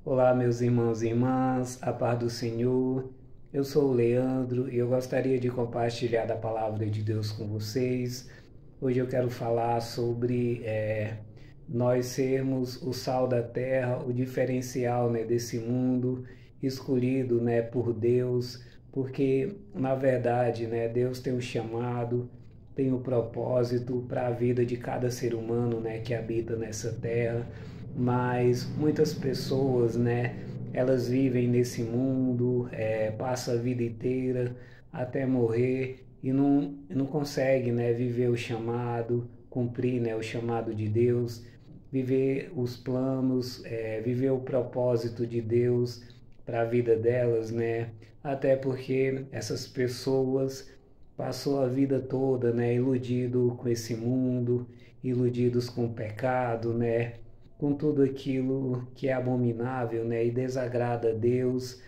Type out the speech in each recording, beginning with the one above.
Olá, meus irmãos e irmãs, a paz do Senhor. Eu sou o Leandro e eu gostaria de compartilhar da palavra de Deus com vocês. Hoje eu quero falar sobre nós sermos o sal da terra, o diferencial, desse mundo escolhido, por Deus, porque na verdade, Deus tem um chamado, tem um propósito para a vida de cada ser humano, que habita nessa terra. Mas muitas pessoas, elas vivem nesse mundo, passam a vida inteira até morrer e não conseguem, viver o chamado, cumprir, o chamado de Deus, viver os planos, viver o propósito de Deus para a vida delas, até porque essas pessoas passou a vida toda, iludido com esse mundo, iludidos com o pecado, com tudo aquilo que é abominável, e desagrada a Deus.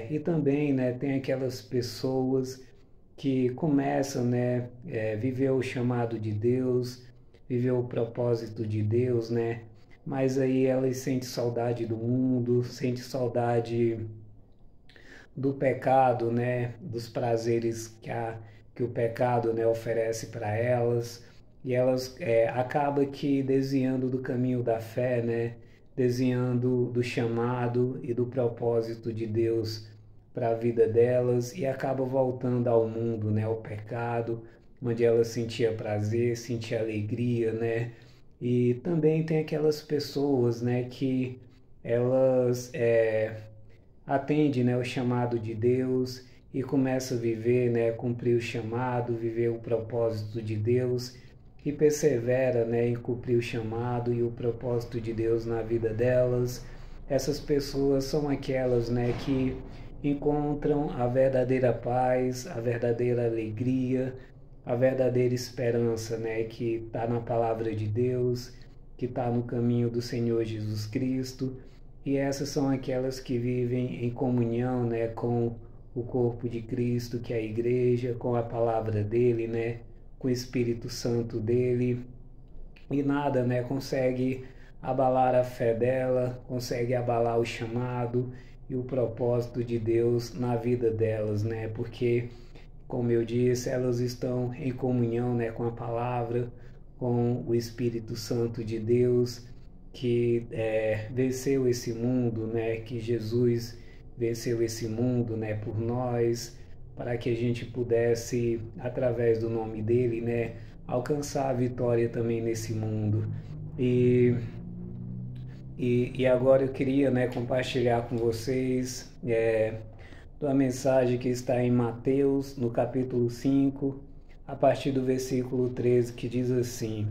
E também, tem aquelas pessoas que começam, viver o chamado de Deus, viver o propósito de Deus, mas aí elas sentem saudade do mundo, sentem saudade do pecado, dos prazeres que o pecado, oferece para elas, e elas acabam que desviando do caminho da fé, desviando do chamado e do propósito de Deus para a vida delas, e acabam voltando ao mundo, ao pecado, onde elas sentia prazer, sentia alegria, e também tem aquelas pessoas, que elas atende, o chamado de Deus e começa a viver, cumprir o chamado, viver o propósito de Deus e persevera, em cumprir o chamado e o propósito de Deus na vida delas. Essas pessoas são aquelas, que encontram a verdadeira paz, a verdadeira alegria, a verdadeira esperança, que está na palavra de Deus, que está no caminho do Senhor Jesus Cristo. E essas são aquelas que vivem em comunhão, com o corpo de Cristo, que é a igreja, com a palavra dele, com o Espírito Santo dele. E nada, consegue abalar a fé dela, consegue abalar o chamado e o propósito de Deus na vida delas, porque, como eu disse, elas estão em comunhão, com a palavra, com o Espírito Santo de Deus, que venceu esse mundo, que Jesus venceu esse mundo, por nós, para que a gente pudesse, através do nome dele, alcançar a vitória também nesse mundo. E agora eu queria, compartilhar com vocês uma mensagem que está em Mateus, no capítulo 5, a partir do versículo 13, que diz assim: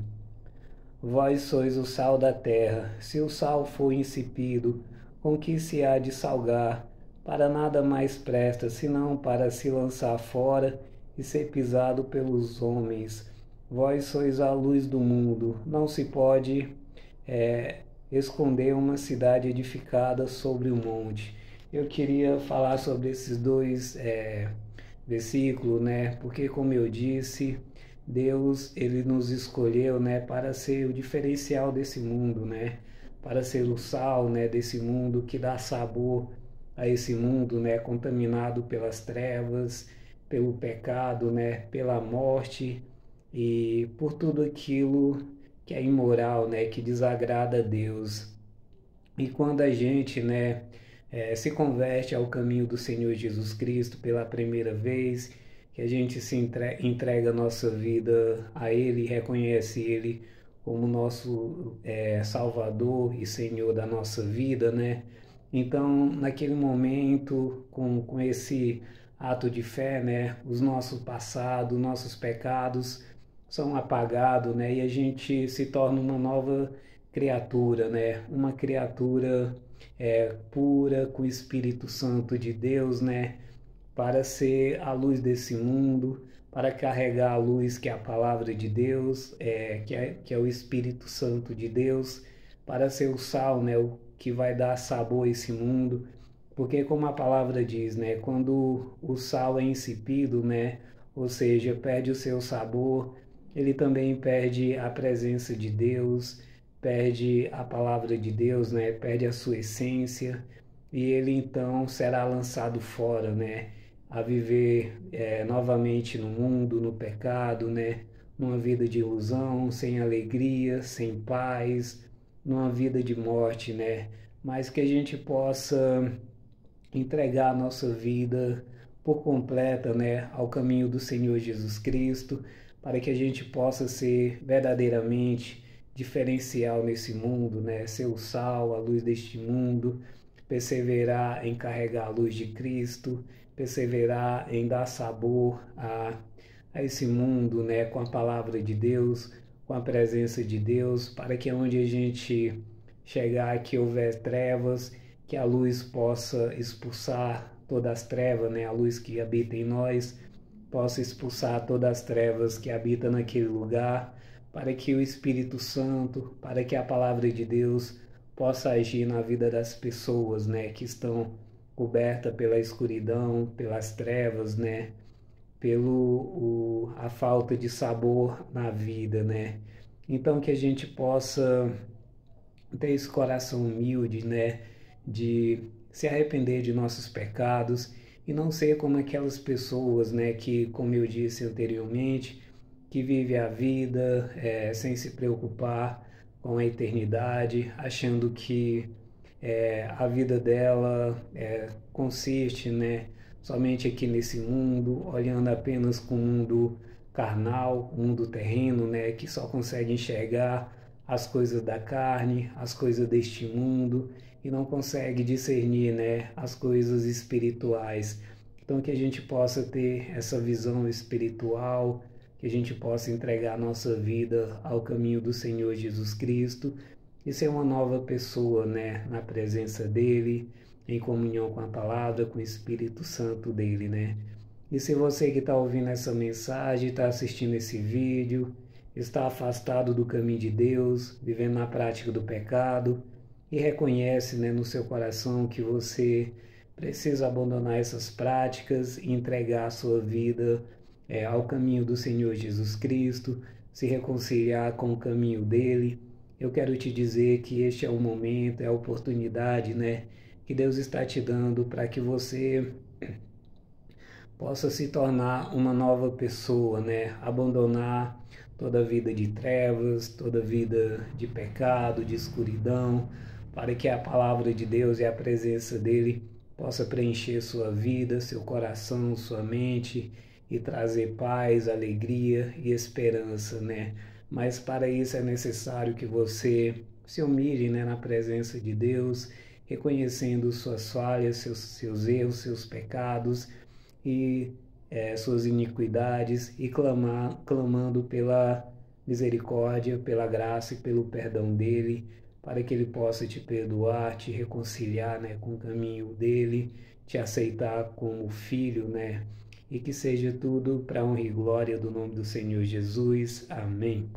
Vós sois o sal da terra. Se o sal for insípido, com que se há de salgar? Para nada mais presta, senão para se lançar fora e ser pisado pelos homens. Vós sois a luz do mundo. Não se pode esconder uma cidade edificada sobre o monte. Eu queria falar sobre esses dois versículos, porque, como eu disse, Deus, ele nos escolheu, para ser o diferencial desse mundo, para ser o sal, desse mundo, que dá sabor a esse mundo, contaminado pelas trevas, pelo pecado, pela morte e por tudo aquilo que é imoral, que desagrada a Deus. E quando a gente, se converte ao caminho do Senhor Jesus Cristo pela primeira vez, que a gente se entrega a nossa vida a Ele, reconhece Ele como nosso Salvador e Senhor da nossa vida, Então, naquele momento, com esse ato de fé, os nossos passados, nossos pecados são apagados, e a gente se torna uma nova criatura, uma criatura pura, com o Espírito Santo de Deus, para ser a luz desse mundo, para carregar a luz que é a palavra de Deus, que é o Espírito Santo de Deus, para ser o sal, o que vai dar sabor a esse mundo. Porque, como a palavra diz, quando o sal é insípido, ou seja, perde o seu sabor, ele também perde a presença de Deus, perde a palavra de Deus, né? Perde a sua essência e ele então será lançado fora, né? A viver novamente no mundo, no pecado, né? Numa vida de ilusão, sem alegria, sem paz, numa vida de morte, né? Mas que a gente possa entregar a nossa vida por completa, né, ao caminho do Senhor Jesus Cristo, para que a gente possa ser verdadeiramente diferencial nesse mundo, né, ser o sal, a luz deste mundo, perseverar em carregar a luz de Cristo, perseverar em dar sabor a esse mundo, né, com a palavra de Deus, com a presença de Deus, para que onde a gente chegar que houver trevas, que a luz possa expulsar todas as trevas, né? A luz que habita em nós possa expulsar todas as trevas que habitam naquele lugar, para que o Espírito Santo, para que a palavra de Deus possa agir na vida das pessoas, né? Que estão cobertas pela escuridão, pelas trevas, né? A falta de sabor na vida, né? Então que a gente possa ter esse coração humilde, né, de se arrepender de nossos pecados e não ser como aquelas pessoas, né, que, como eu disse anteriormente, que vive a vida sem se preocupar com a eternidade, achando que a vida dela consiste, né, somente aqui nesse mundo, olhando apenas com o mundo carnal, o mundo terreno, né, que só consegue enxergar as coisas da carne, as coisas deste mundo e não consegue discernir, né, as coisas espirituais. Então que a gente possa ter essa visão espiritual, que a gente possa entregar a nossa vida ao caminho do Senhor Jesus Cristo e ser uma nova pessoa, né, na presença dele, em comunhão com a palavra, com o Espírito Santo dele, né? E se você que está ouvindo essa mensagem, está assistindo esse vídeo, está afastado do caminho de Deus, vivendo na prática do pecado e reconhece, né, no seu coração que você precisa abandonar essas práticas e entregar a sua vida ao caminho do Senhor Jesus Cristo, se reconciliar com o caminho dele. Eu quero te dizer que este é o momento, é a oportunidade, né, que Deus está te dando para que você possa se tornar uma nova pessoa, né? Abandonar toda a vida de trevas, toda a vida de pecado, de escuridão, para que a palavra de Deus e a presença dele possa preencher sua vida, seu coração, sua mente e trazer paz, alegria e esperança, né? Mas para isso é necessário que você se humilhe, né, na presença de Deus, reconhecendo suas falhas, seus erros, seus pecados e suas iniquidades e clamando pela misericórdia, pela graça e pelo perdão dele, para que ele possa te perdoar, te reconciliar, né, com o caminho dele, te aceitar como filho, né, e que seja tudo para honra e glória do nome do Senhor Jesus. Amém.